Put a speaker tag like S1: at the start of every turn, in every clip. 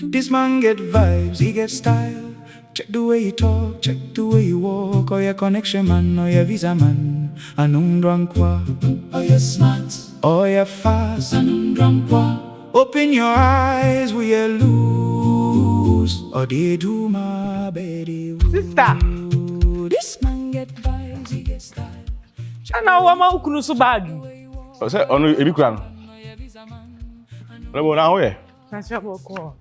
S1: This man get vibes, he get style. Check the way you talk, check the way you walk. Or your connection man, or your visa man. Anundrankwa. Or you smart, or you fast. Anundrankwa. Open your eyes, we are loose. Or they do my baby.
S2: Sister.
S1: This man get vibes, he get style.
S2: Ana wama ukunu so bag.
S3: O se onu ebi kura no. Lebo na ho ye.
S2: Na sha boko.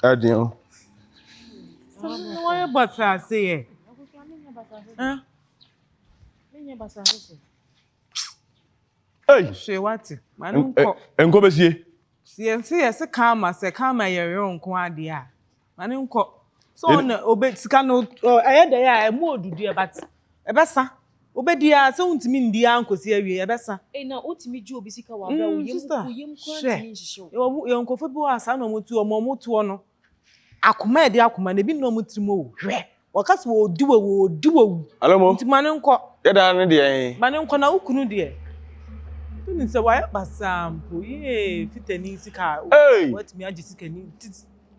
S3: Adin.
S2: Why basa say?
S3: Hey,
S2: she what? Manunko.
S3: Enko besie.
S2: Se kama yere nko ade a. Manunko. So na obe sika no ayeda ya emu odudu e but ebesa. Obedi a se untimi ndi ankosi awie ebesa.
S4: Na utimi ju obi sika wa bra wo yem kwa ntimi nhihye.
S2: Yo nkofo bi wa sa na omotu no. Akoma ede akoma na bi no omutrimo o. Hwe. Wakasi wo diwo.
S3: Alomo.
S2: Ntimane nko.
S3: Yeda ne de yen.
S2: Mane nko na ukunu de. Tuni se wa basampo ye fitani sika. What me agi sika ni.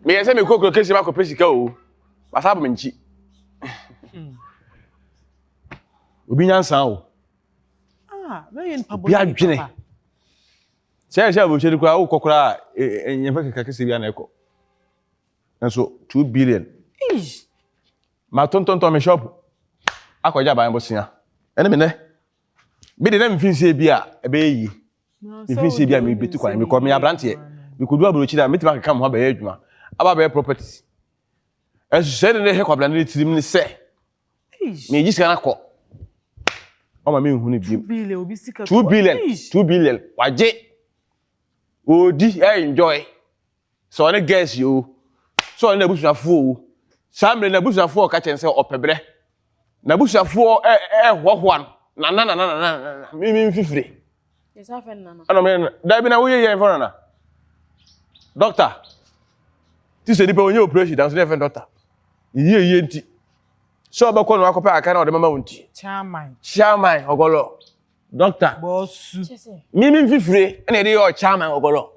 S3: Me yese me kokoro kesi ma ko pesika o. Basa bo nchi. Obi nyansa o.
S2: Very in public.
S3: Bi adwene. Sha bo hwede kwa wo kokora enyefa keka kesi bia na eko. Enso 2 billion. Ma tonton me shop. Akoja ban bosia. Ene me ne. Bi de na mfinse bia ebe yi. Mfinse bia me betu kwa me ko me abrante. Me kodu abrochi da metima keka mo ha ba ye adwuma. Aba ba properties. Enso se de he kwabla na tirim ni se. Me yi sika na ko. Mama me hu ni bi. 2 billion. Waje. Odi enjoy. So na guess you. So na busuafo o. Samre na busuafo ka chen se opebre. Na busuafo hwohwan. Na. Mi fifire.
S4: Yes afen nana.
S3: Ana me da bi na wo ye for na. Doctor. Ti se di pe onye operation dan so dey doctor. Ye nti. So ba ko no akopa aka na o de mama wonti. Chairman ogolo. Doctor.
S2: Boss.
S3: Mi fifire na dey your chairman ogolo.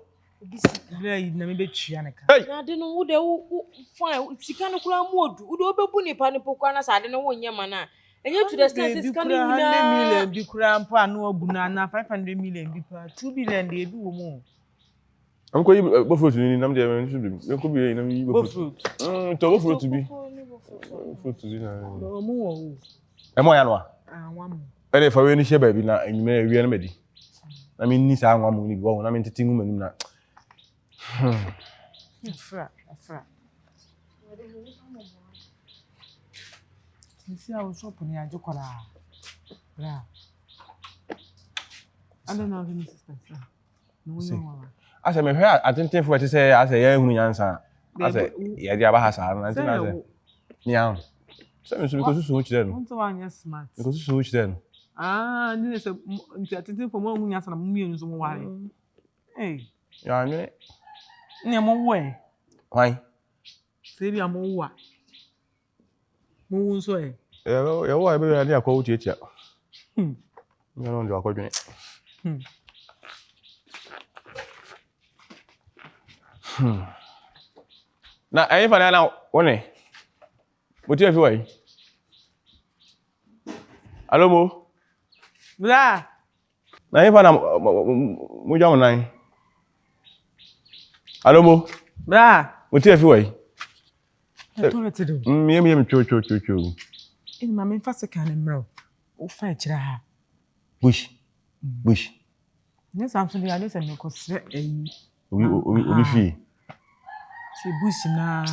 S2: Na me be tua ne ka.
S4: Na de no wo de wo fine sika no kura modu. Wo de obebu nipa ne pokwa na sa de no wonye mana. Enye to the stance sika no huna
S2: 100 million bi kura mpa na obuna na 500 million bi pa 2 billion de bi wo mu.
S3: Am ko yi bofruit ni nam de me nsu bi. Me ko bi nam yi bofruit. To bofruit bi. Fruit bi na.
S2: No mu wo.
S3: E mo ya no a.
S2: Wa mu.
S3: E dey fa we ni she ba bi na enyime wi na medi. Na me ni sa anwa mu ni bi wo na me tete ngu manum na.
S2: Afra. Nsi a wo shop ni ajukora. Bra. I don't know any sister. No one.
S3: Ase me hwe atenten fo ate se ase ya ehunu nyansa. Ase ya dia ba hasa na nti na ase. Nya. Se me so bi ko susu ho kire no.
S2: Won't one smart.
S3: Ko susu ho kire no.
S2: Ni se nti atenten fo mo hu nyansa na mo mienu so mo ware.
S3: Ya nwe.
S2: Ni mo we.
S3: Why?
S2: Se bi mo wa. Mo hu so
S3: Ya wa ebe ya ni akwa wo tietia. Ya no ndi akwadwene. Na ayi fa na wone. Moti afi wai. Alo mo.
S2: Bra.
S3: Na ayi fa na mo jamu nai. Alo mo.
S2: Bra.
S3: Moti afi wai.
S2: Toilet do.
S3: Yem cho.
S2: In ma me fa second mro. O fa kira ha.
S3: Bush.
S2: Ni samson dia ni se me ko se eyi.
S3: Obi fi.
S2: Se bush na.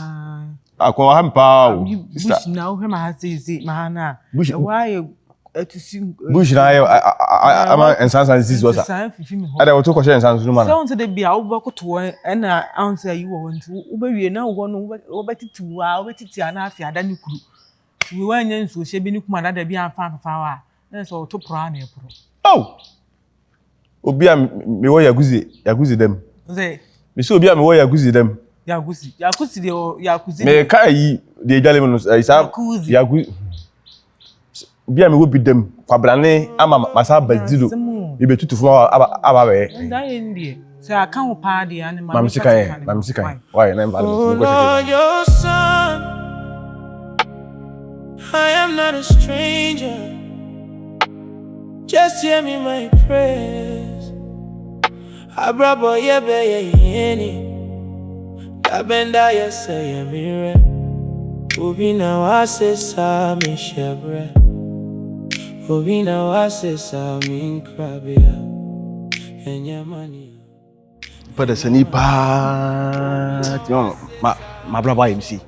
S3: Akwa ha mpa o.
S2: Bush na o he ma ha se ma na. Why etusi
S3: bush na ama ensansan sis was. Ada wo to ko share ensansan no ma na.
S2: So unto the bia wo ba ko to e na answer yi wo nti wo ba wie na wo no wo ba titiwu a wo titi ana afi ada ni kuru. We wanya nso hye bi ni kuma na da bia afa wa. Na so to pro na e pro.
S3: Oh. Obi a me wo yaguzi dem.
S2: Nze.
S3: Me so obi a me wo yaguzi dem.
S2: Yakuzi de yakuzi.
S3: Me ka yi de ejale me no isa yaguzi. Obi a me wo bi dem kwabrane ama masa bazilo. You be too for abawe.
S2: Ndie. Say I can't party and
S3: Mam sika. Why? Na invalid.
S1: Lord, your son. I am not a stranger. Just hear me my prayers. Abrabo yebe yeni. Dabenda yese yemire. Ubina wase sa mi shebre. Ubina wase sa mi krabia. Enyamani.
S3: Pada sani pa. Tiyo ma braba MC.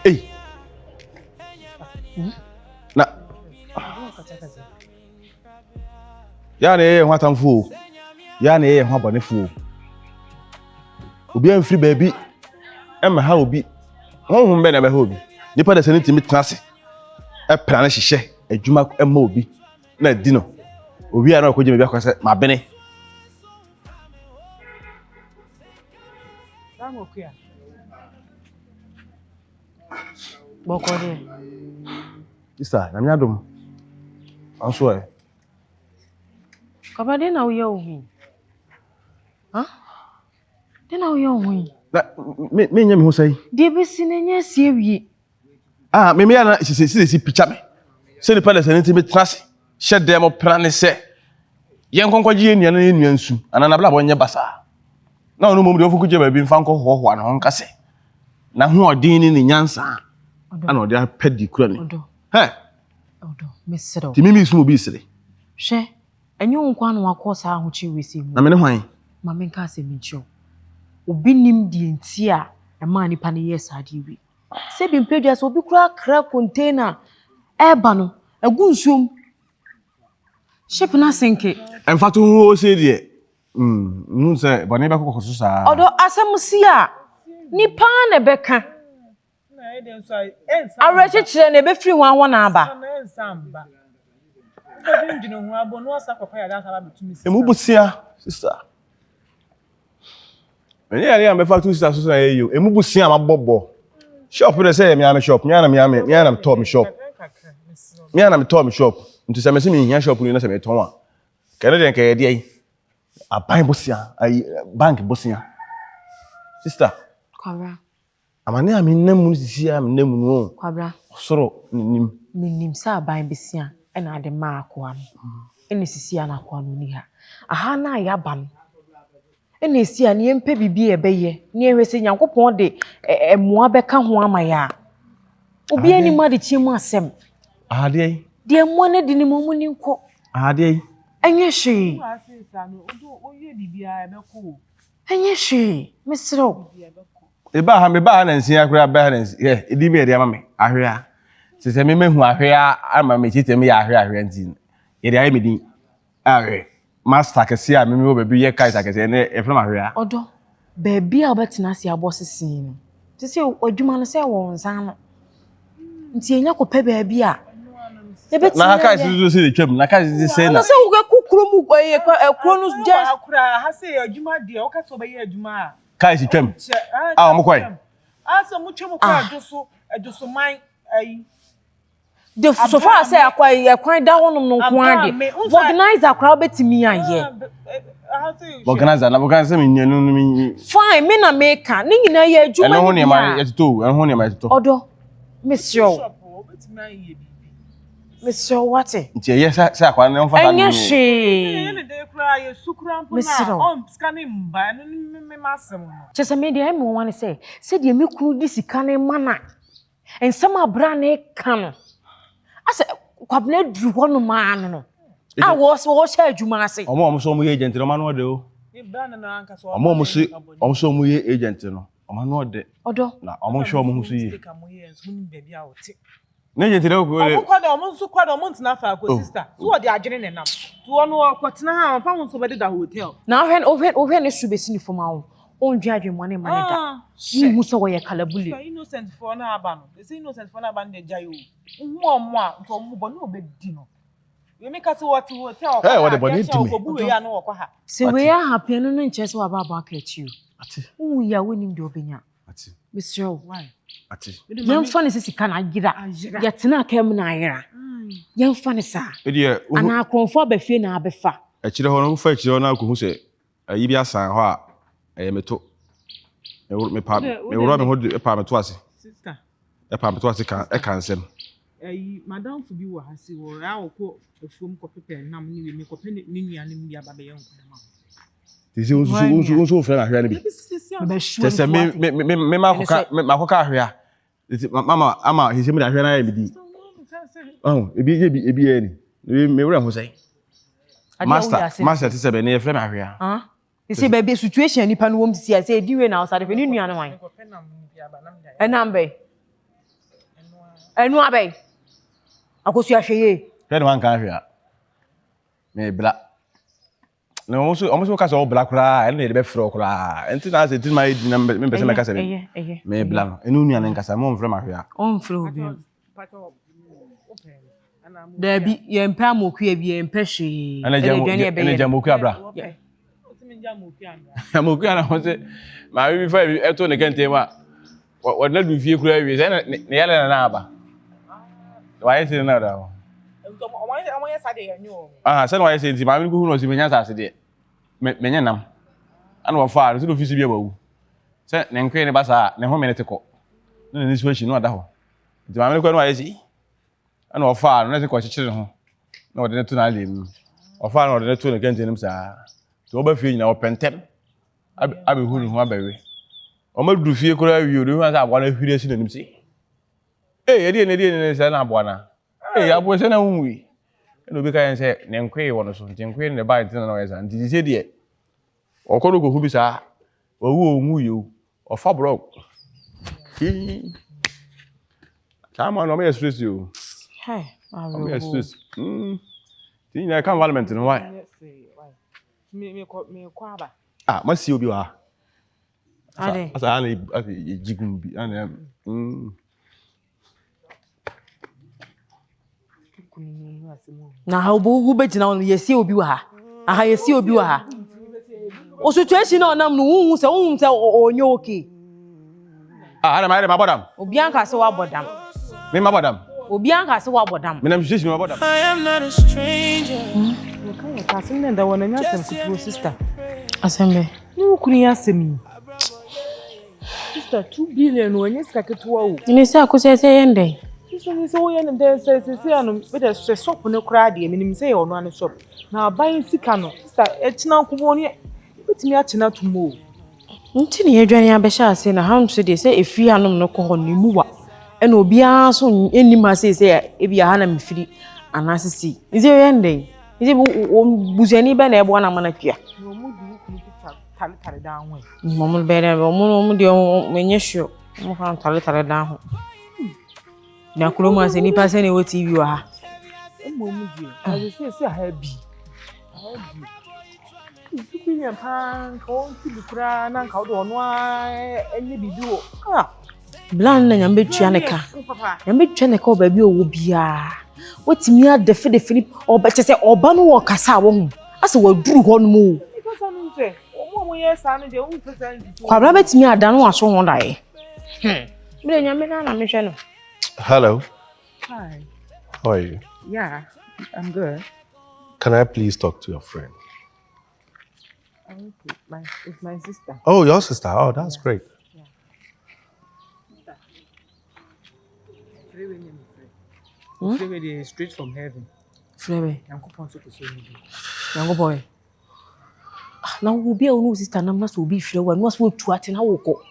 S3: Hey. Na. Ya na ye hwatamfo. Ya na ye hwabonefo. Obi amfiri baabi. Emma ha obi. Honhom be na be ha obi. Nipa da sani timi tenase. E pra na hihye adwuma emma obi. Na di no. Obi a na ko je me bi akwase ma bene.
S2: Okia.
S4: Bokode.
S3: Isa, na mi adom. Anso e.
S4: Kabade na uye ohu. Ha? Dena uye ohu.
S3: Na me nya me ho sai.
S4: De besi na nya sie wie.
S3: Ah, me ya na si picture me. Se ni palace ni timi trase. Hye dem prane se. Ye nkonkwaji enua na enua nsu. Ana na bla bo nye basa. Na onu mom de ofuku je ba bi mfa nko hoho na honka se. Na ho odin ni nyansa. Ana ode apedi kura ni. He.
S4: Odo, mesero.
S3: Ti mimi su obi sire.
S4: Hwe, enyo nkwa na wakosa ahochi wesi mu.
S3: Na me ne hwan?
S4: Ma me nka se micho. Obi nim die nti a ma nipa ne yes ade wi. Se bi mpedua so obi kura kra container eba no, agu nsuom. Ship na sinke.
S3: Emfatu ho se de. Nu se bone be kokoso sa.
S4: Odo asem si a nipa na beka.
S2: Na e dem so ensa.
S4: Areche kire na be free wan na aba.
S2: Na ensa mba. Obi ndino hu abo no asa papa ya da aka ba betumi si.
S3: Emu busia, sister. Eni ari am be fatu sister so say you. Emu busia ma bobo. Shop dey say me am shop. Me am top me shop. Me am top me shop. Nti say me se me hia shop ni na say me ton a. Kene den ka ye dey. Aban busia, ai bank busia. Sister.
S4: Kwabra.
S3: Amane am nnamu sisi am nnamu no.
S4: Kwabra.
S3: Soro nim.
S4: Minim sa aban besia e na ade ma akwa no. Ene sisi ana akwa no ni ha. Aha na ya ba no. Ene si a ne empe bibi ebeye. Ne ehwese Nyankopon de emoa beka ho amaya. Obi ani ma de chimu asem.
S3: Ade.
S4: De emoa ne de ni momu ni nko.
S3: Ade.
S4: Enye hwe.
S2: Asisa no oye bibia ebeko.
S4: Enye hwe. Mesro.
S3: Me ba na nsia akura ba na nsia. Edi me de ama me. Ahwea. Se me mehu ahwea ama me chitem ya ahwea ntin. Ye de ayi me din. Ahwe. Master kese a me wo be ye kai kese ne e from ahwea.
S4: Odo. Baby a obetina si abosesin no. Ti se odwuma no se wo nsan no. Nti enya ko pe baby a.
S3: Na kai si se de twam. Na kai si se na.
S4: Na se wo ga kukuro mu kuro no just
S2: akura ha se adwuma de o ka so be ye adwuma a.
S3: Kai si twam. Ah mo kwai.
S2: Asa mu twam kwa adoso man ai.
S4: The so far say akwan da honum no nko ade. Organize akra betimi aye.
S3: Organize me nyanu mi.
S4: Fine, me na make ni nyina ye adwuma.
S3: Eno ho ne ma yeto, eno ho ne ma yeto.
S4: Odo. Monsieur. Monsieur what?
S3: Nti ye say akwa ne mfa ta ni.
S4: Enye hwe.
S2: Ene de kura ye sukura mpo na on scanning mba no me masem no.
S4: Chese me de am wan say de me kunu di sika ne mana. Ensam abra ne ka no. Ase kwabna dru hono ma no. A wo sha adwuma ase.
S3: Omo so mo ye agent no ma no de o.
S2: E bra na na anka so.
S3: Omo so mo ye agent no. Omo no de.
S4: Odo.
S3: Na omo hwe omo hu so ye. Na agent de ko.
S2: Omo kwada omo so kwada omo ntina fa ko sister. So wo de agene ne nam. To ono kwatena ha fa won so be da hotel.
S4: Na ohwe ne subesi ni foma wo. Ondwa adwemo ne ma ne da. Ni hu so wo ye kalabule.
S2: Innocent for na aba no. They say innocent for na aba ne jayo. Omo a nto omo bo na obedi no. We make us what hotel.
S3: Hey, what the body do me?
S2: Obu we ya no wo ha.
S4: Se we are happy no nche so aba aba ka chi.
S3: Ati.
S4: Wu ya wonim de obenya.
S3: Ati.
S4: Mr.
S2: Why?
S3: Ati.
S4: Young fun is a can I get up? Yet not come near. Young fun is a.
S3: Iddi,
S4: And I conform be fear now befa.
S3: a chile hono fa chile na ko hu se ayi bi asan ho a meto. Me pa me wura me ho e pa meto ase.
S2: Sister.
S3: E pa meto ase kan e kan nsem.
S2: Madam for bi wo ha si wo ra okọ efuom ko pepe nam ni we ko pe ni nua ni bia ba be ye nko ma.
S3: Disi unso fra na hwe na bi. Tese me ma ko ka hwe a. Mama ama hisi me da hwe na ya bi di. Oh, ebi ye ni. Me wura ho sei. Master tese be na ye fra na hwe a.
S4: You see baby situation ni pa no wom tisi say di we na outside fe ni nua no wan.
S2: Ko pe nam ni bia ba nam da.
S4: Enam be. Enu abey. Akosu ahweye.
S3: Hwe na wan kan hwe a. Me bla. No, almost ka so bla kura, e no be fro kura. Enti na say tin my di na me be se me ka se be. Me bla no. Enu nua na nkasa mo mfre ma hwe a.
S4: On fro bi. Da bi ye mpa amoku e bi ye mpa hwe.
S3: Ene jamoku abra. Amoku ana ho se ma bi fa eto ne kente ma. Wodna du fie kura wi se ne yale na aba. Wa yesi na da.
S2: Omo sade yanyo.
S3: Se no wa yesi nti ma mi ko hu no si menya sase de. Menya nam. Ana wa fa so do fisi bi abawu. Se ne nkwe ne basa ne ho menete ko. Na ne situation no ada ho. Nti ma mi ko no wa yesi. Ana wa fa no ne se ko chichire ho. Na wode ne to na alem. Wa fa no wode ne to ne kente nim sa. To ba fie nyina wo pentem. Abe hu ho abewe. O ma du fie kura wi o do hu sa abwa na hwire si na nim si. Edi ne se na abwa na. Abo se na hunwi. No be kan say ne nkwe wo no so nti nkwe ne ba nti na no yesa nti se de okodo ko hu bi sa owu onwu yo ofa bro chama no me stress yo
S4: Hey,
S3: me stress ti na kan parliament no why
S2: Me ko aba.
S3: ma si obi wa
S4: Ade.
S3: asa ana jigum bi ana
S4: Na ha obo be gina on yesi obi wa ha. Aha yesi obi wa ha. O situation na onam no hu se onyo okay.
S3: ana ma bodam.
S4: Obi anka se wa bodam.
S3: Me ma bodam.
S4: Obi anka se wa bodam.
S3: Me na mshisi me ma bodam.
S1: I am not a stranger.
S2: Okay, kasim nda wona nyasem ku sister.
S4: Asembe.
S2: No kuni yasem. Sister 2 billion wonye sika ketuwa o.
S4: Ni se akose yende.
S2: So we and there say anu be the shop no kra de minim say ono anu shop na buy sika no sister etina nkomo ni betimi achina tumo
S4: Nti ne yedwane abehya ase na ham so de say efi anom no ko ni muwa e na obi aso enim ase say e bia ha na mfiri anasisi ize yende ize buzani be na ebo na mana twia
S2: no mu du kunu tale da ho
S4: momo be na momo de menye hwo mo fa tale da ho na kuroma se ni pase ne wo TV wa ha
S2: mo mu di I say ha bi Kunya pan ko ti bikura na nka do no enye bibi o
S4: blan na nyambe tua ne ka nyambe tua ne ka oba bi owo bia wotimi adefe Philip oba che se oba no wo kasa wo hu ase waduru ho no mu
S2: because anu nse omo yes anu de un percent
S4: kwabra betimi ada no aso ho dae mire nyambe na mehwe no.
S5: Hello.
S2: Hi.
S5: How are you?
S2: Yeah, I'm good.
S5: Can I please talk to your friend?
S2: It's my sister.
S5: Oh, your sister. Oh, that's great.
S2: Freeway straight from heaven.
S4: Freeway.
S2: Yankopon so ko so ni.
S4: Yango boy. Na wo bia wo no sister nam na so obi fire wa no so tu ate na wo ko.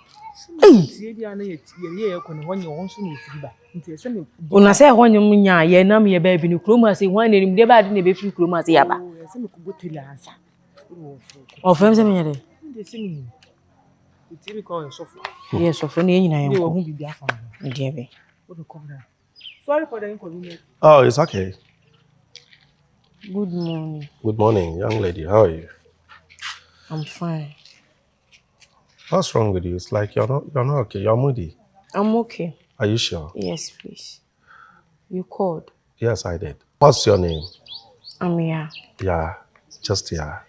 S2: Tie dia na ye ko ne honye won so no firi ba. Nti ese me
S4: Una say honye munya ye nam ye ba bi ni kroma say hwan ne nim de ba de ne be firi kroma say ya ba.
S2: ese me ko boteli ansa.
S4: O fam say me ye de.
S2: Nti ese me. Ti bi ko so fo.
S4: Yes, so for ne nyina
S2: Ye
S4: ye
S2: wo
S4: ko.
S2: hu bibia fa.
S4: De be.
S2: What do come down? Sorry for the inconvenience.
S5: Oh, it's okay.
S4: Good morning.
S5: Good morning, young lady. How are you?
S4: I'm fine.
S5: What's wrong with you? It's like you're not okay. You're moody.
S4: I'm okay.
S5: Are you sure?
S4: Yes, please. You called.
S5: Yes, I did. What's your name?
S4: I'm here.
S5: Yeah, just yeah.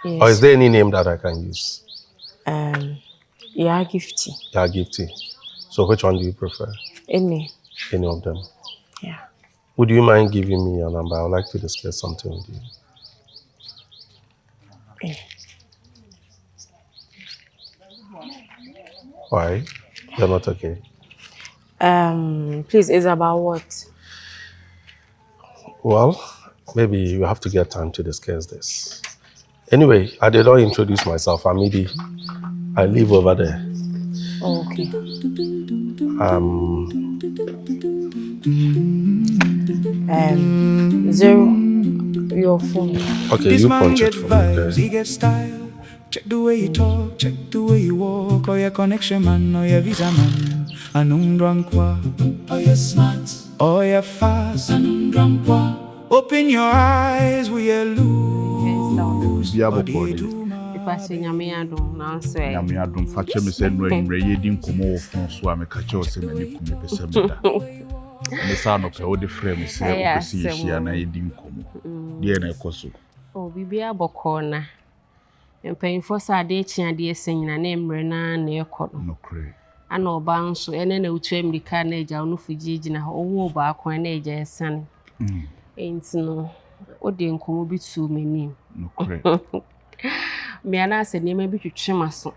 S4: Yes.
S5: Or is there any name that I can use?
S4: Yeah, Gifty.
S5: Yeah, Gifty. So which one do you prefer?
S4: Any.
S5: Any of them?
S4: Yeah.
S5: Would you mind giving me your number? I would like to discuss something with you. Why? You're not okay?
S4: Please, it's about what?
S5: Well, maybe you have to get time to discuss this. Anyway, I did not introduce myself. I'm Iddi. I live over there.
S4: Oh, okay. Zero, your phone.
S5: Okay,
S1: This
S5: you
S1: man
S5: punch
S1: get
S5: it for me,
S1: vibes,
S5: okay?
S1: he get style. Check the way you talk, check the way you walk. Oh, your connection man, oh, your visa man. Anundrankwa. Oh, you're smart. Oh, you're fast. Anundrankwa. Open your eyes, we are loose.
S3: Biabo body. Nyame adom fa che me se no enre ye di nkomo wo fon so a me ka che o se mani kum be se me da. Me sa no pe o de frame se o pe si yehia na ye di nkomo. De na ekoso.
S6: Oh, bibia boko na. Mpanyimfo sa de chia de senyina na emre na ekọ
S3: No kre.
S6: Ana oba nso ene na utu America na eja onu fujiji na owo ba akwan na eja esane. Enti no o de nkomo bi tu mani.
S3: No kre.
S6: Me ana se ne ma bi twetwe maso.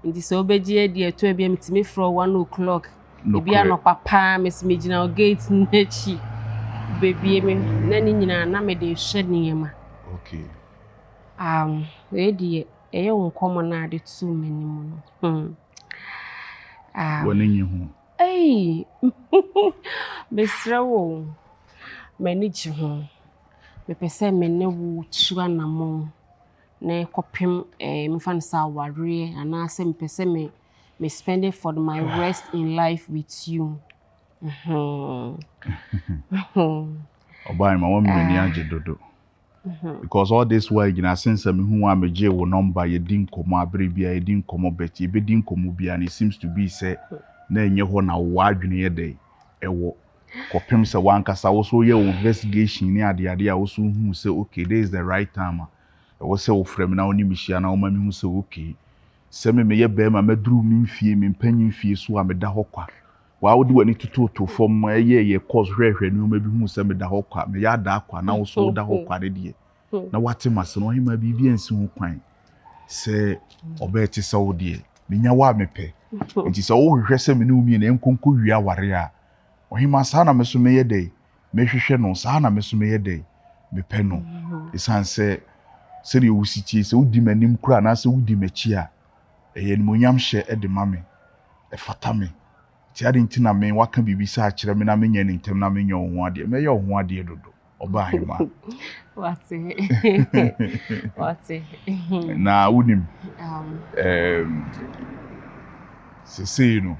S6: Nti se obeji e de eto e bia mitimi fro 1 o'clock. Ebi ano papa mesimegina o gate n'echi. Baby me na ni nyina na me de hwe niyema.
S3: Okay.
S6: We de eye nkomo na ade tu mani mu no.
S3: Woni nyi hu.
S6: Ei. Besrewo. Mani ji ho. Me pese me ne wu chua na mo. Na kopem me fan sa ware ana se me pese me spend it for my rest in life with you.
S3: Oba ma won me ni age dodo. Because all this while you know since me hu am je wo number ye din komo abere bia ye din komo beti be din komo bia and it seems to be say na enye ho na wo adwene ye dey ewo kopem se wankasa wo so ye investigation ni ade a wo so hu say okay this is the right time. Wo say wo frame na oni mihia na wo ma me hu say okay se me ye be ma maduru mi mfie mi mpanyin fie so a me da hokwa wa wo de wani tututu fom ye cause hwehwe ni o ma bi hu se me da hokwa me ya da akwa na wo so da hokwa de na wate mase no hima bibia nsi ho kwan se obeti se wo de menya wa mepe nti se wo hwehwe se me ne umi na enkonko wi aware a ohima sa na me so me ye dey me hwehwe no sa na me so me ye dey me pe no isanse se re wusiti se wudi manim kura na se wudi machi a eye ni monyam hye e de mame e fata me ti ade nti na me waka bibisa a kire me na menya ni ntem na menya ho ade me ye ho ade dodo oba hima
S6: What's it?
S3: Na unim se you know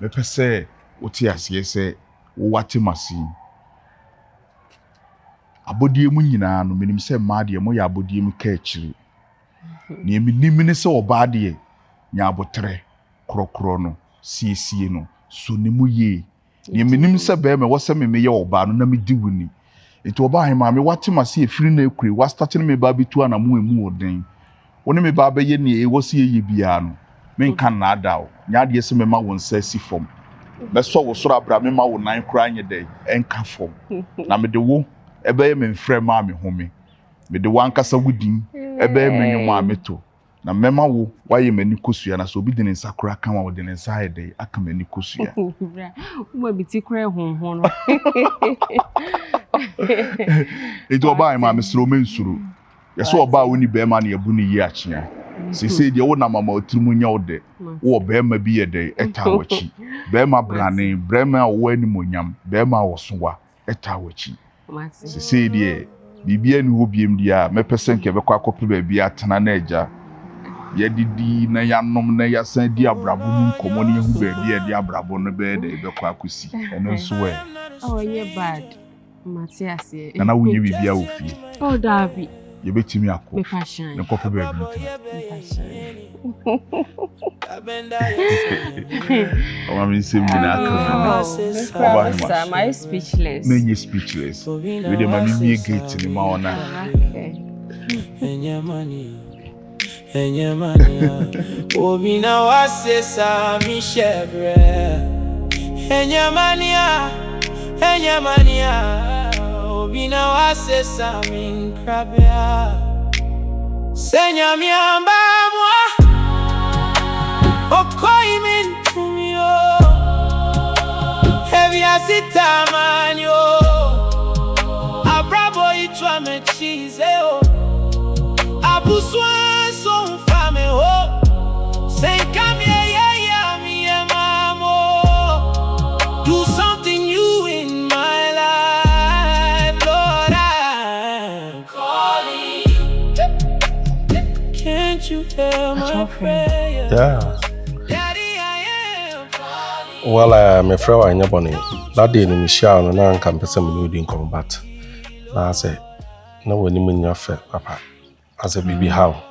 S3: me pese oti ase se wo wate masi abodie mu nyina no menim se maade mo ya abodie mu ka akiri ne menim ne se oba de nya abotre krokro no siesie no so ne mu ye ne menim se be me wo se me ye oba no na me di wuni eto oba he ma me wate masi efiri na ekure wa start ne me ba bitu ana mu emu oden woni me ba be ye ne e wo se ye bia no me nka na adaw nya de se me ma won sa si fom be so wo soro abra me ma wo nan kura nye dey enka fom na me de wo ebe ye me mfrɛ ma me home me de wankasa wudin ebe ye me nyom a meto na mema wo waye mani kosua na so obi de ne nsakura kan wa de ne nsa hede aka mani kosua
S6: Uma biti kura honhon no
S3: eto oba ma me sro mensuru yeso oba woni be ma na yabu ni yi achia sese de wo na mama oturumu nya ode wo be ma bi ye de eta wachi be ma brane brema wo ani monyam be ma wo sowa eta wachi sese de bibia ni ho biem dia me pesen ke be kwa kope ba bia tena na eja ye didi na yanom na yasan di abrabo mu komo ne hu ba bia di abrabo no be de be kwa kosi eno so we
S6: oh ye bad Matias ye
S3: na wunye bibia wo fie
S6: oh Davi
S3: ye betimi akọ
S6: me fashion
S3: ne kope ba bi tena o ma sim ni na aka
S6: my speechless
S3: me speechless we de ma mi gate ni ma ona
S1: Enyamania Obina wase sa mi shebre Enyamania Obina wase sa mi krabia Senyamia mbamwa Okoi min tumio Heavy asita manyo Abrabo itwa me cheese Abuswa son fame ho Say come yeah me mamo Do something new in my life Lord I'm calling Can't you hear my prayer
S5: Yeah.
S1: Daddy I am calling
S5: Well, my friend, I never knew. That day, Michelle and I can put some new in combat. Now I say, no one in your fair, Papa. I said, baby, how?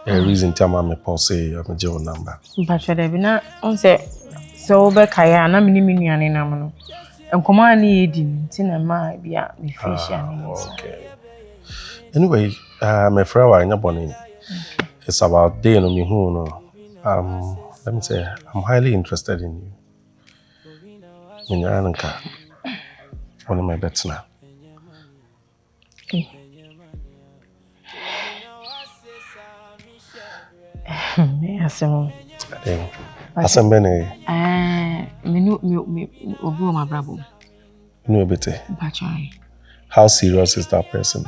S5: A reason to my pulse, I'm a jail number.
S4: But you have not on say so Becky and I'm in Namano. And command Iddi, Tina might be at me fish and
S5: Okay. Anyway, my friend, I never knew. It's about day no me who no. Let me say, I'm highly interested in you. Minyanka, one of my bets now.
S4: Asem.
S5: Asem bene.
S4: Me obi o mabrabo.
S5: No bete.
S4: Bachai.
S5: How serious is that person?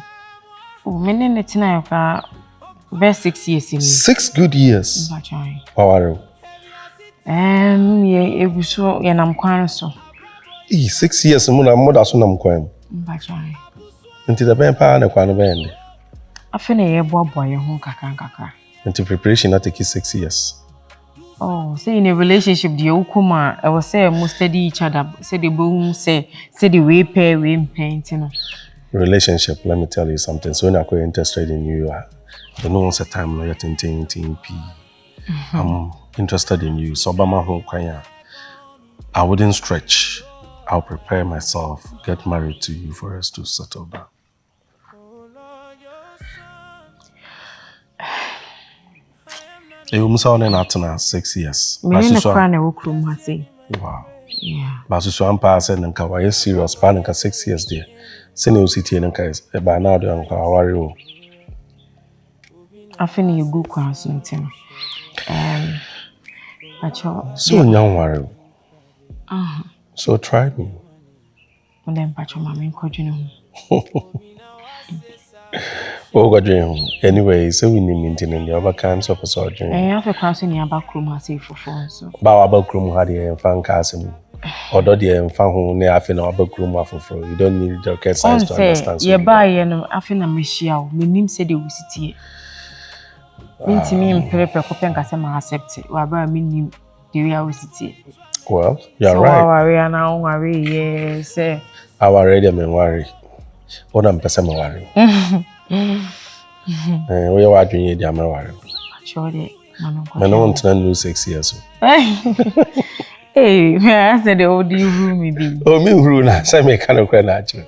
S4: Oh, me ne tina yoka best 6 years in.
S5: 6 good years.
S4: Bachai.
S5: Power.
S4: Ye eguso ye nam kwan so.
S5: 6 years mo na mo da so nam kwan.
S4: Bachai.
S5: Nti da ben pa na kwan no ben.
S4: Afe na ye boaboa ye ho kakra.
S5: Nti preparation na take 6 years.
S4: Oh, say in a relationship the ukuma I was say most study each other say the boom say the way pay we painting.
S5: Relationship, let me tell you something. So when I'm interested in you, you know once a time no yet in I'm interested in you. So Obama home kwanya. I wouldn't stretch. I'll prepare myself, get married to you for us to settle down. You must have been 6 years.
S4: Me ne kra na wo krom ha say.
S5: Wow.
S4: Yeah.
S5: But so I'm passing and why serious pan and 6 years there. Senior city and guys about now do worry.
S4: I feel you go kwa something.
S5: So young worry. So try me.
S4: And then pacho mama encouraging.
S5: Oh God dream. Anyway, so we need maintaining the other kinds of surgery.
S4: I have a class in the backroom I say for phone so.
S5: Ba backroom had the fan casting. Although the fan who near after our backroom for you don't need the care science to understand.
S4: Yeah, buy and after na meshia. Me nim say the city. Minti me impere prekope nkase ma accept. Wa ba me nim the way I city.
S5: Well, you're
S4: so
S5: right.
S4: So worry now worry yes. I
S5: already am worry. What am person worry. We are doing the am worry.
S4: Actually,
S5: I don't want to lose 6 years.
S4: Hey, I said the old room be.
S5: Oh, me room na say me kind of cry na.
S4: Okay.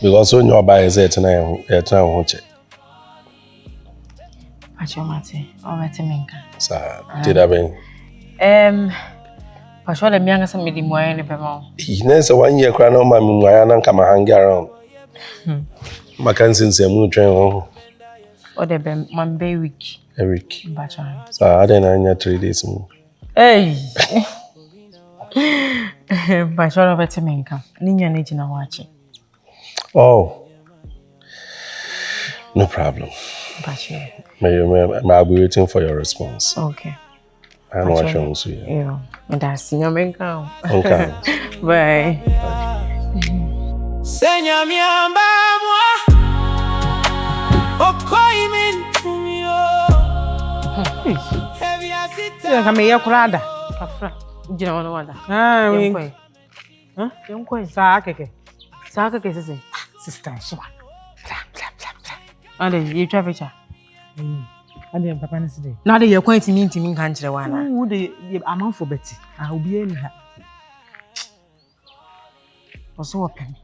S5: Because when you buy it tonight watch it.
S4: Achomate, obete menka.
S5: Sa, did I mean?
S4: Pasho le mianga sa medi moye ne pema.
S5: Inense 1 year cry no ma mi moya na kama hang around. Makansin se mu train ho.
S4: O de be man be week.
S5: A week.
S4: Bacha.
S5: Sa, I didn't anya 3 days mu.
S4: Hey. Pasho obete menka. Ninya ne jina wachi.
S5: Oh. No problem.
S4: Bacha.
S5: I'll be waiting for your response.
S4: Okay.
S5: I know what you're saying.
S4: Yeah. And that's your menka.
S5: Okay.
S4: Bye.
S1: Senya miamba mwa Okoi min tumio Heavy asita
S2: Kama ya kurada.
S4: Kafra. Jina wana wada.
S2: We.
S4: Yonkoi. Huh? Yonkoi.
S2: Sa keke.
S4: Sa keke sese.
S2: Sister so.
S4: Ade, you try picture.
S2: Ade papa ne side.
S4: Na de ye kwan ntimi kan kire wana.
S2: Wo de amanfo beti. Obi eni ha.
S4: Oso open.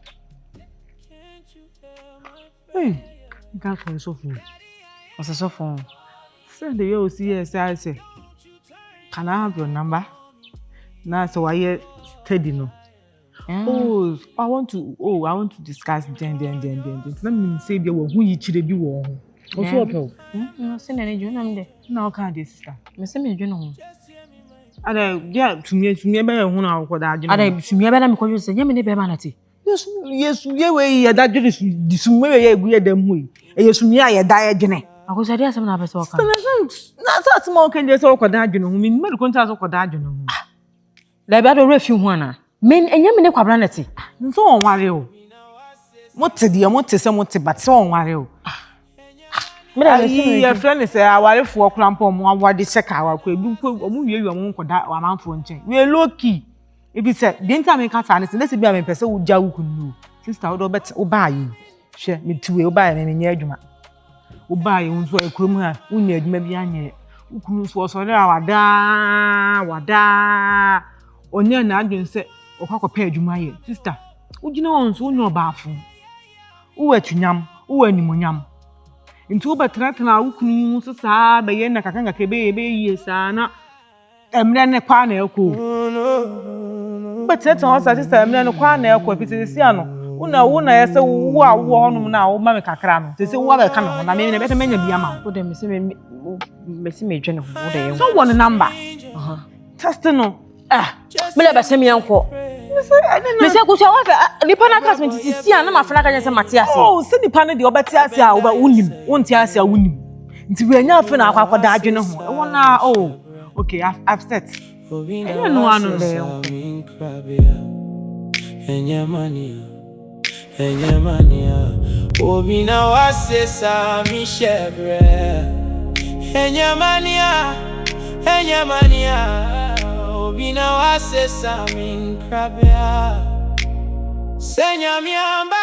S2: Hey, you can't call so phone.
S4: Oso so phone.
S2: Send the yo see yes I say. Can I have your number? Now so I steady no. Oh, I want to discuss then. Let me say there who you chire bi wo ho. So opo.
S4: No, send any journal there.
S2: Now can this sister.
S4: Me say me journal.
S2: Ada dia to me be hu na akoda adwene.
S4: Ada sumia be na me kojo say nyame ne be ma na ti.
S2: Yes, ye we ya da dwene di sumwe we ya egu ya da mu yi. E sumia ya da ya dwene.
S4: Akosa dia asem na be so kan.
S2: Na sa small kan je so akoda adwene hu. Me me ko nta so akoda adwene hu.
S4: La be ado refi hu ana. Men enyame ne kwabra na ti.
S2: Nso onware o. Mote dia mote se mote but se onware o.
S4: Me da me
S2: your friend say aware fo okrampo mo awade check awa ko ebi omu wie wi mo nkoda amanfo nchen. We low key. Ebi say the enta me kata ne say let's be am pese wo gya wo kunu. Sister wo do bet wo ba yi. Hwe me tuwe wo ba yi ne nya adwuma. Wo ba yi nso ekrom ha wo nya adwuma bi anye. Wo kunu so so re wada. Onye na adwen say okwakopa adwuma ye. Sister, wo gina won so wo nya obaafo. Wo atwunyam, wo animonyam. Into betrana ukunu so saa be ye na kakanga ke be ye saa na emre ne kwa na eko betrana o sa sister emre ne kwa na eko pitisi ano una ye se wo a wo honum na wo ma me kakra no se wo ba ka me ho na me be menya bia ma
S4: wo de me se me dwene ho wo de ye
S2: so one number test no
S4: me le be se me yanko me se ku sha wa nipa na classmate sisi na ma fana ka nyese Matias
S2: oh se nipa ne de obeti ase a wo ba unim wonti ase a unim nti we nya afa na akwakoda adwene ho e wona oh okay I've set no anu le
S1: enya mania obi na wase sa mi shebre enya mania obi na wase sa min krabia senya mi amba